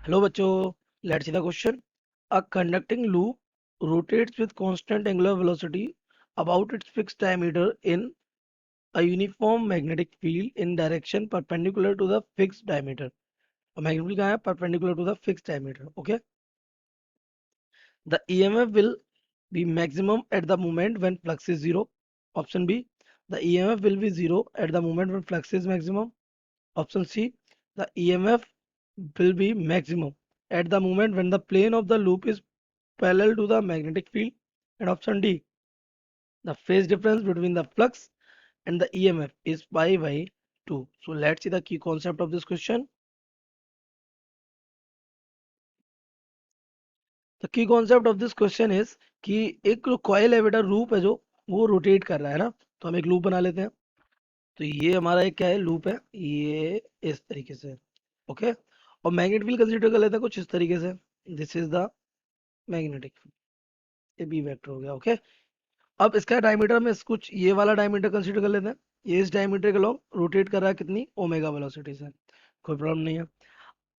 Hello बच्चों, let's see the question. A conducting loop rotates with constant angular velocity about its fixed diameter in a uniform magnetic field in direction perpendicular to the fixed diameter. और magnetic field कहाँ है? Perpendicular to the fixed diameter. Okay. The EMF will be maximum at the moment when flux is zero. Option B. The EMF will be zero at the moment when flux is maximum. Option C. The EMF will be maximum at the moment when the plane of the loop is parallel to the magnetic field. And option D, the phase difference between the flux and the EMF is pi by 2. So let's see the key concept of this question. The key concept of this question is कि एक coil है बेटा, loop है जो वो rotate कर रहा है ना, तो हम एक लूप बना लेते हैं. तो ये हमारा एक क्या है, लूप है, ये इस तरीके से. ओके. और मैग्नेट फील्ड कंसीडर कर लेते हैं कुछ इस तरीके से. This is the magnetic field, ये बी वेक्टर हो गया. ओके. अब इसका डायमीटर में कुछ ये वाला डायमीटर कंसीडर कर लेते हैं. ये इस डायमीटर के लॉन्ग रोटेट कर रहा है कितनी, ओमेगा वेलोसिटी से. कोई प्रॉब्लम नहीं है.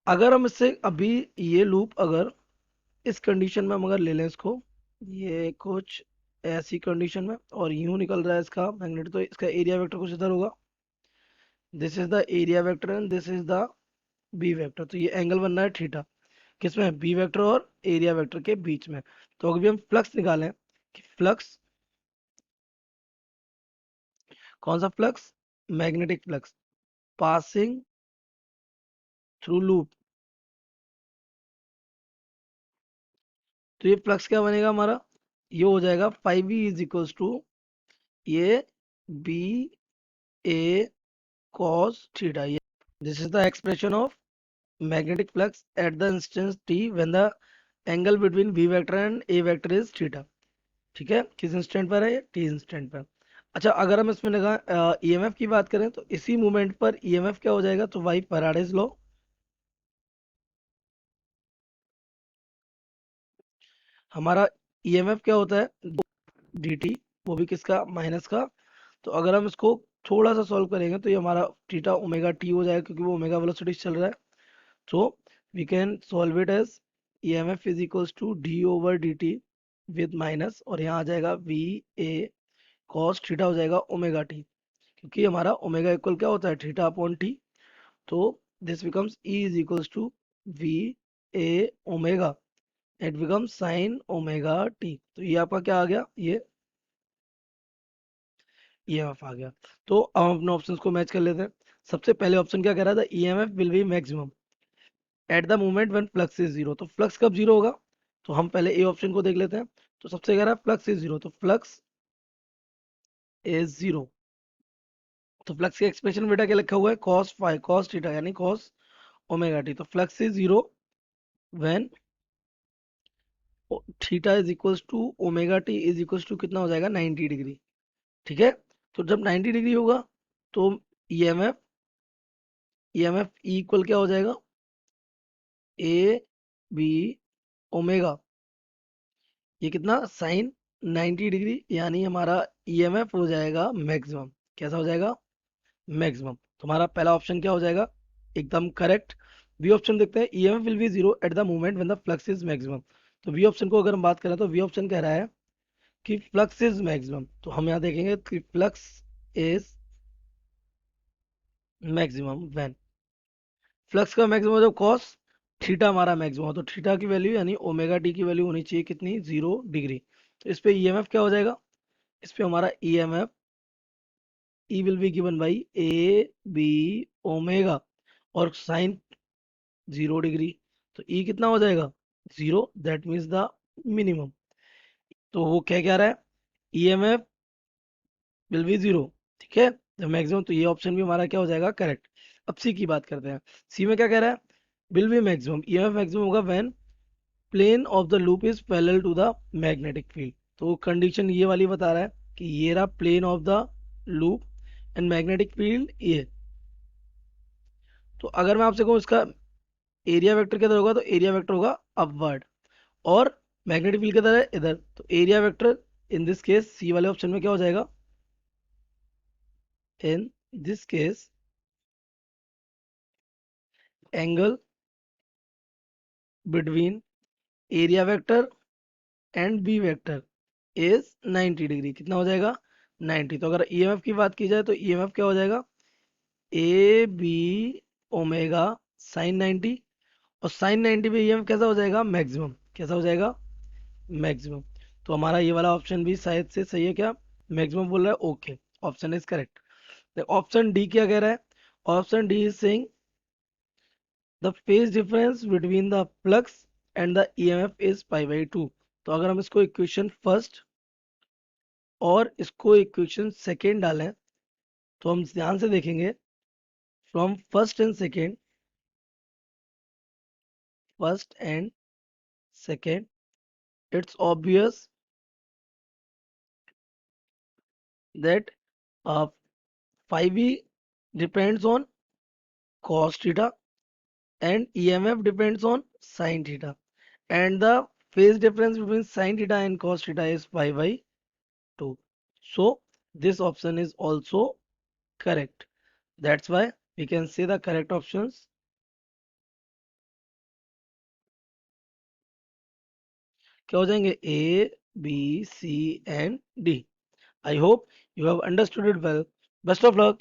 अगर हम इससे अभी ये लूप अगर इस कंडीशन में हम अगर ले लें इसको, ये कुछ ऐसी कंडीशन में और यूं निकल रहा है इसका मैग्नेट, तो इसका एरिया वेक्टर कुछ इधर होगा. This is the area vector and this is the B vector. तो ये एंगल बन रहा है थीटा, किसमें, बी वेक्टर और एरिया वेक्टर के बीच में. तो अगर भी हम फ्लक्स निकालें कि फ्लक्स, कौन सा flux, magnetic flux passing through loop, तो ये फ्लक्स क्या बनेगा हमारा, ये हो जाएगा phi B is equals to ये बी ए कॉस थीटा. ये this is the expression of magnetic flux at the instance T when the angle between B vector and A vector is theta. ठीक है, किस instant पर है, ये T instant पर. अच्छा, अगर हम इसमें लगा ईएमएफ की बात करें तो इसी मोमेंट पर ईएमएफ क्या हो जाएगा, तो वाई फैराडेज लॉ. हमारा ईएमएफ क्या होता है, dt, वो भी किसका, माइनस का. तो अगर हम इसको थोड़ा सा सॉल्व करेंगे तो ये हमारा थीटा ओमेगा टी हो जाएगा, क्योंकि वो ओमेगा वेलोसिटी चल रहा है. तो we can solve it as EMF is equals to D over D T with minus, और यहाँ आ जाएगा वी ए कॉस थीटा हो जाएगा ओमेगा टी, क्योंकि हमारा ओमेगा इक्वल क्या होता है, थीटा अपॉन टी. तो this becomes E is equals to V A omega, it becomes sine omega T. तो ये आपका क्या आ गया, ये ईएमएफ आ गया. तो अब हम अपने ऑप्शंस को मैच कर लेते हैं. सबसे पहले ऑप्शन क्या कह रहा था, EMF will be maximum at the moment when flux is zero. तो फ्लक्स कब जीरो होगा, तो हम पहले ए ऑप्शन को देख लेते हैं. तो सबसे कह रहा है फ्लक्स इज जीरो, तो फ्लक्स इज जीरो. तो फ्लक्स के एक्सप्रेशन बेटा क्या लिखा हुआ है, कॉस फाई कॉस थीटा यानी कॉस ओमेगा टी. तो flux is zero when theta is equals to omega T is equals to कितना हो जाएगा, 90 डिग्री. ठीक है. तो जब 90 डिग्री होगा तो ईएमएफ ईएमएफ इक्वल क्या हो जाएगा, ए बी ओमेगा, ये कितना, साइन 90 डिग्री, यानी हमारा ईएमएफ हो जाएगा मैक्सिमम. कैसा हो जाएगा, मैक्सिमम. तो हमारा पहला ऑप्शन क्या हो जाएगा, एकदम करेक्ट. बी ऑप्शन देखते हैं, EMF will be zero at the moment when the flux is maximum. तो बी ऑप्शन को अगर हम बात करें तो बी ऑप्शन कह रहा है कि फ्लक्स इज मैक्सिमम. तो हम यहाँ देखेंगे कि flux is maximum when, flux का मैक्सिमम जब कॉस थीटा हमारा मैक्सिमम हो, तो थीटा की वैल्यू यानी ओमेगा टी की वैल्यू होनी चाहिए कितनी, 0 डिग्री. तो इस पे ईएमएफ क्या हो जाएगा, इस पे हमारा EMF E will be given by A B omega, और साइन 0 डिग्री. तो ई कितना हो जाएगा, zero, that means the minimum. तो वो क्या कह रहा है, ईएमएफ विल बी जीरो. ठीक है, द मैक्सिमम. तो ये ऑप्शन भी हमारा क्या हो जाएगा, करेक्ट. अब सी की बात करते हैं. सी में क्या कह रहा है, will be maximum, EMF maximum होगा when plane of the loop is parallel to the magnetic field. तो कंडीशन ये वाली बता रहा है कि ये रहा plane of the loop and magnetic field ये. तो अगर मैं आपसे कहूँ इसका एरिया वेक्टर किधर होगा, तो एरिया वेक्टर होगा अपवर्ड, और मैग्नेटिक फील्ड किधर है, इधर. तो area vector in this case C वाले ऑप्शन में क्या हो जाएगा, in this case angle between area vector and B vector is 90 degree. कितना हो जाएगा 90। तो अगर ईएमएफ की बात की जाए तो ईएमएफ क्या हो जाएगा ए बी ओमेगा साइन 90, और साइन 90 पे ईएमएफ कैसा हो जाएगा मैक्सिमम, कैसा हो जाएगा मैक्सिमम। तो हमारा ये वाला ऑप्शन भी शायद से सही है क्या, मैक्सिमम बोल रहा है, okay option is correct. Option D क्या कह रहा है, option D is saying the phase difference between the flux and the EMF is pi by 2। तो अगर हम इसको इक्वेशन फर्स्ट और इसको इक्वेशन सेकेंड डालें तो हम ध्यान से देखेंगे from first and second it's obvious that uh, phi b depends on cos theta and EMF depends on sin theta, and the phase difference between sin theta and cos theta is pi by 2. So this option is also correct. That's why we can say the correct options क्या हो जाएंगे A, B, C and D. I hope you have understood it well. Best of luck.